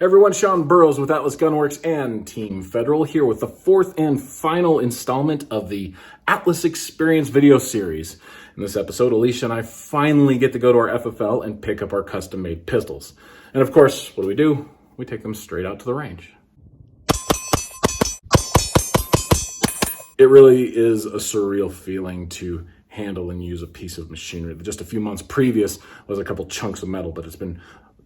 Everyone, Sean Burrows with Atlas Gunworks and Team Federal here with the fourth and final installment of the Atlas Experience video series. In this episode, Alysia and I finally get to go to our FFL and pick up our custom-made pistols. And of course, what do? We take them straight out to the range. It really is a surreal feeling to handle and use a piece of machinery that just a few months previous was a couple chunks of metal, but it's been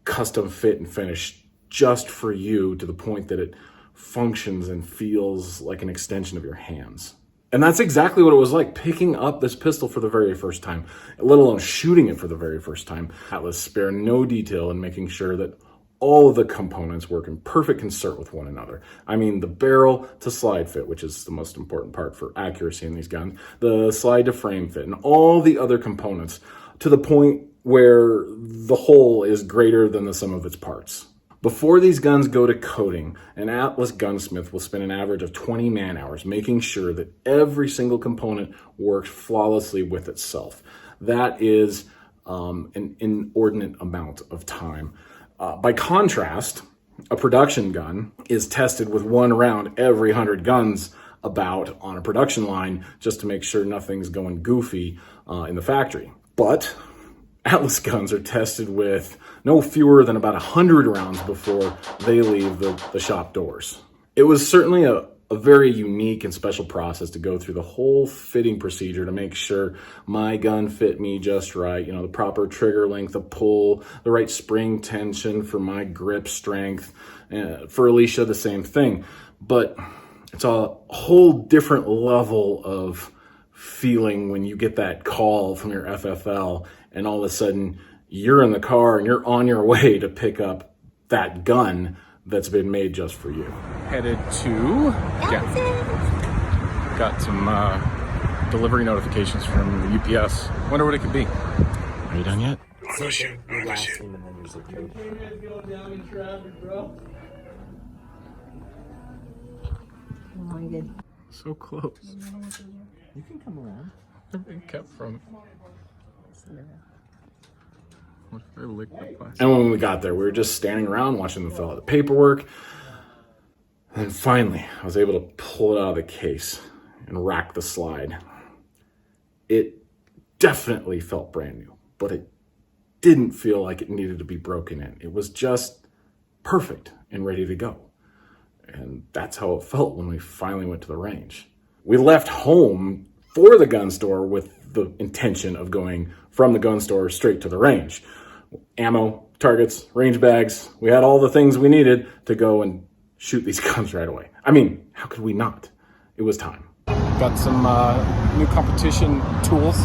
custom fit and finished just for you to the point that it functions and feels like an extension of your hands. And that's exactly what it was like picking up this pistol for the very first time, let alone shooting it for the very first time. Atlas spare no detail in making sure that all of the components work in perfect concert with one another. I mean, the barrel to slide fit, which is the most important part for accuracy in these guns, the slide to frame fit, and all the other components to the point where the whole is greater than the sum of its parts. Before these guns go to coating, an Atlas gunsmith will spend an average of 20 man-hours making sure that every single component works flawlessly with itself. That is an inordinate amount of time. By contrast, a production gun is tested with one round every 100 guns about on a production line just to make sure nothing's going goofy in the factory. But Atlas guns are tested with no fewer than about 100 rounds before they leave the shop doors. It was certainly a very unique and special process to go through the whole fitting procedure to make sure my gun fit me just right. You know, the proper trigger length of pull, the right spring tension for my grip strength. For Alysia, the same thing. But it's a whole different level of feeling when you get that call from your FFL and all of a sudden you're in the car and you're on your way to pick up that gun that's been made just for you. Headed to got some delivery notifications from UPS. Wonder what it could be. Are you done yet? Oh my god. So close. You can come around. I've been kept from. What if I licked the plastic? And when we got there, we were just standing around watching them fill out the paperwork. And finally, I was able to pull it out of the case and rack the slide. It definitely felt brand new, but it didn't feel like it needed to be broken in. It was just perfect and ready to go. And that's how it felt when we finally went to the range. We left home for the gun store with the intention of going from the gun store straight to the range. Ammo, targets, range bags. We had all the things we needed to go and shoot these guns right away. I mean, how could we not? It was time. Got some new competition tools.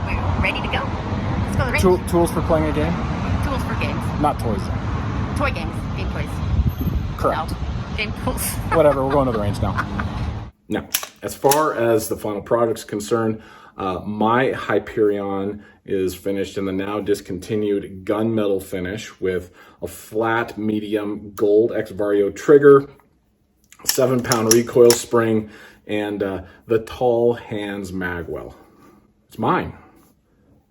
We're ready to go. Let's go to the range. Tools for playing a game? Tools for games. Not toys. Toy games. Game toys. Correct. No. Game tools. Whatever, we're going to the range now. Now, as far as the final product's concerned, my Hyperion is finished in the now discontinued gunmetal finish with a flat medium gold X Vario trigger, 7-pound recoil spring, and the tall hands magwell. It's mine.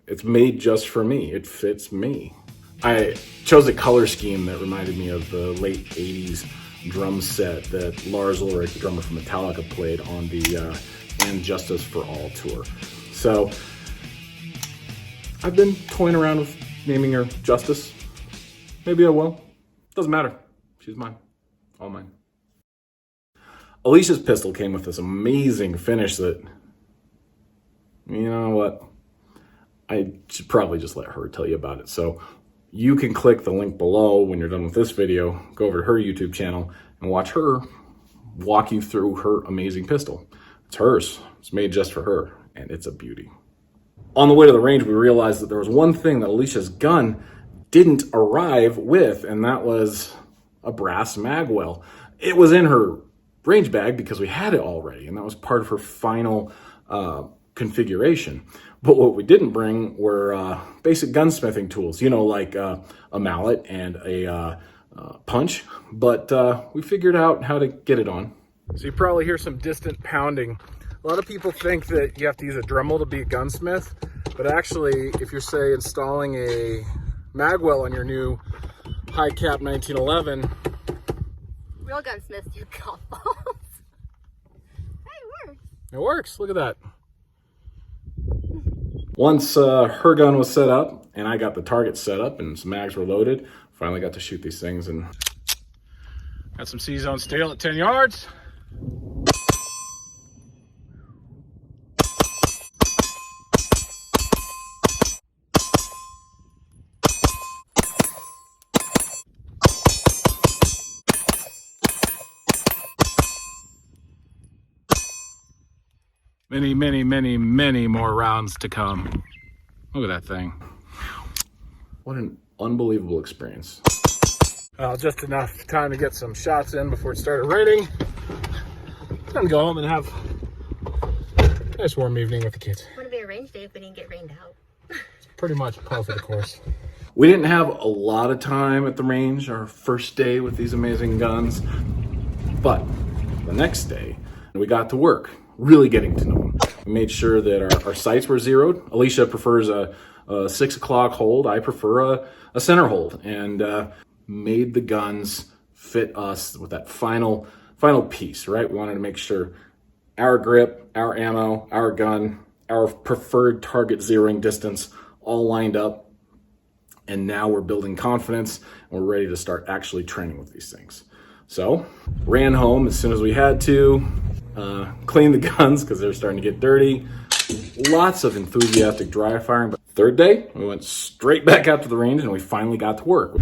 It's made just for me. It fits me. I chose a color scheme that reminded me of the late 80s drum set that Lars Ulrich, the drummer from Metallica, played on the And Justice for All tour. So I've been toying around with naming her Justice. Maybe I will. Doesn't matter. She's mine. All mine. Alicia's pistol came with this amazing finish that, you know what? I should probably just let her tell you about it. So you can click the link below when you're done with this video, go over to her YouTube channel and watch her walk you through her amazing pistol. It's hers. It's made just for her, and it's a beauty. On the way to the range, we realized that there was one thing that Alicia's gun didn't arrive with, and that was a brass magwell. It was in her range bag because we had it already, and that was part of her final configuration. But what we didn't bring were basic gunsmithing tools, you know, like a mallet and a punch. But we figured out how to get it on. So you probably hear some distant pounding. A lot of people think that you have to use a Dremel to be a gunsmith, but actually, if you're, say, installing a magwell on your new high cap 1911. Real gunsmiths use golf balls. Hey, it works. It works. Look at that. Once her gun was set up and I got the target set up and some mags were loaded, finally got to shoot these things and got some C-zone steel at 10 yards. Many, many, many, many more rounds to come. Look at that thing. What an unbelievable experience. Just enough time to get some shots in before it started raining. Then go home and have a nice warm evening with the kids. Wouldn't be a range day if we didn't get rained out. Pretty much par for the course. We didn't have a lot of time at the range our first day with these amazing guns, but the next day we got to work, really getting to know them. We made sure that our sights were zeroed. Alysia prefers a 6 o'clock hold. I prefer a center hold, and made the guns fit us with that final piece, right? We wanted to make sure our grip, our ammo, our gun, our preferred target zeroing distance all lined up. And now we're building confidence and we're ready to start actually training with these things. So ran home as soon as we had to, cleaned the guns because they were starting to get dirty. Lots of enthusiastic dry firing. But third day, we went straight back out to the range and we finally got to work.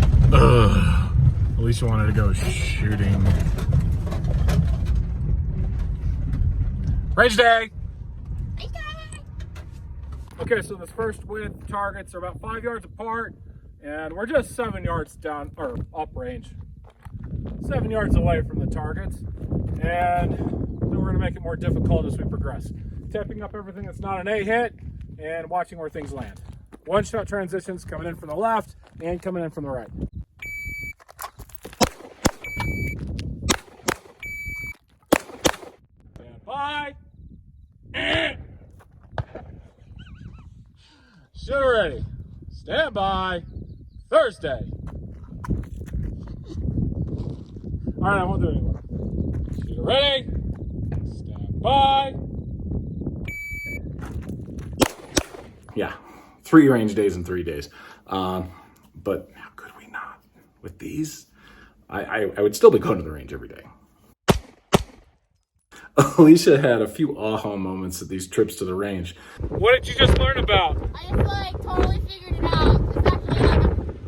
Alysia wanted to go shooting. Range day! Okay, so this first width targets are about 5 yards apart, and we're just 7 yards down, or up range. 7 yards away from the targets, and then we're gonna make it more difficult as we progress. Tipping up everything that's not an A hit, and watching where things land. One-shot transitions coming in from the left, and coming in from the right. Stand by, and shooter ready. Stand by. Thursday. All right, I won't do it anymore. Shooter ready. Stand by. Yeah, 3 range days in 3 days. But how could we not? With these, I would still be going to the range every day. Alysia had a few aha moments at these trips to the range. What did you just learn about? I just totally figured it out. It's actually a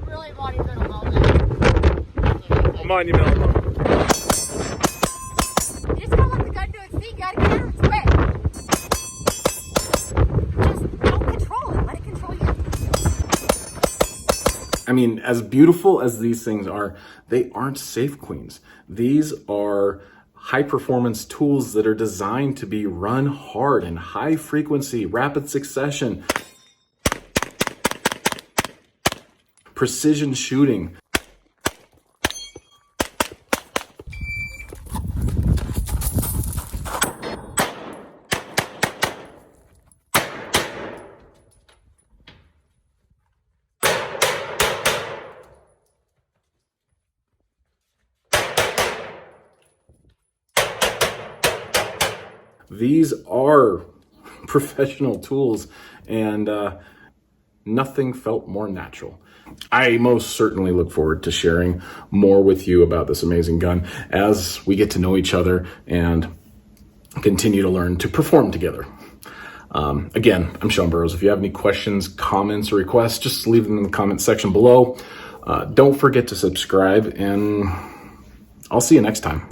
really monumental moment. A monumental moment. You just gotta let the gun do its thing. You gotta get out of its way. Just don't control it. Let it control you. I mean, as beautiful as these things are, they aren't safe queens. These are high-performance tools that are designed to be run hard in high frequency, rapid succession, precision shooting. These are professional tools, and nothing felt more natural. I most certainly look forward to sharing more with you about this amazing gun as we get to know each other and continue to learn to perform together. Again, I'm Sean Burrows. If you have any questions, comments, or requests, just leave them in the comment section below. Don't forget to subscribe, and I'll see you next time.